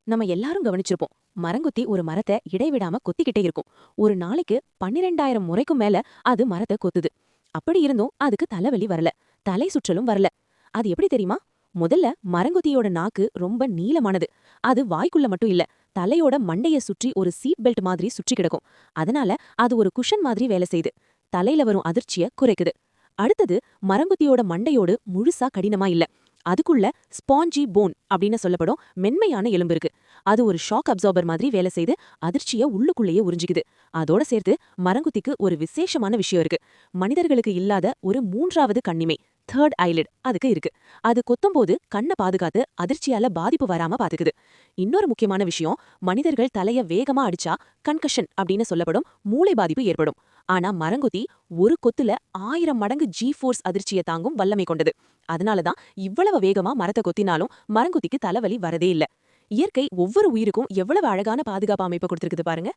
நம்ம எல்லாரும் கவனிச்சிருப்போம். மரங்கொத்தி ஒரு மரத்தை இடைவிடாம கொத்திக்கிட்டே இருக்கும். ஒரு நாளைக்கு 12,000 முறைக்கும் மேல அது மரத்தை கொத்துது. அப்படி இருந்தும் அதுக்கு தலைவலி வரல, தலை சுற்றலும் வரல. அது எப்படி தெரியுமா? முதல்ல மரங்கொத்தியோட நாக்கு ரொம்ப நீளமானது. அது வாய்க்குள்ள மட்டும் இல்ல, தலையோட மண்டைய சுற்றி ஒரு சீட் பெல்ட் மாதிரி சுற்றி கிடக்கும். அதனால அது ஒரு குஷன் மாதிரி வேலை செய்யுது. தலையில வரும் அதிர்ச்சிய குறைக்குது. அடுத்தது, மரங்கொத்தியோட மண்டையோடு முழுசா கடினமா இல்ல. அதுக்குள்ள ஸ்பாஞ்சி போன் அப்படின்னு சொல்லப்படும் மென்மையான எலும்பு இருக்கு. அது ஒரு ஷாக் அப்சார்பர் மாதிரி வேலை செய்து அதிர்ச்சிய உள்ளுக்குள்ளேயே உறிஞ்சிக்குது. அதோட சேர்த்து மரங்குத்திக்கு ஒரு விசேஷமான விஷயம் இருக்கு. மனிதர்களுக்கு இல்லாத ஒரு மூன்றாவது கண்ணிமை, தேர்ட் ஐலிட் அதுக்கு இருக்கு. அது கொத்தும்போது கண்ணை பாதுகாத்து அதிர்ச்சியால பாதிப்பு வராம பாத்துக்குது. இன்னொரு முக்கியமான விஷயம், மனிதர்கள் தலைய வேகமா அடிச்சா கன்கஷன் அப்படின்னு சொல்லப்படும் மூளை பாதிப்பு ஏற்படும். ஆனா மரங்கொத்தி ஒரு கொத்துல 1000 மடங்கு ஜி ஃபோர்ஸ் அதிர்ச்சியை தாங்கும் வல்லமை கொண்டது. அதனாலதான் இவ்வளவு வேகமா மரத்தை கொத்தினாலும் மரங்கொத்திக்கு தலைவலி வரதே இல்ல. இயற்கை ஒவ்வொரு உயிருக்கும் எவ்வளவு அழகான பாதுகாப்பு அமைப்பு கொடுத்திருக்குது பாருங்க.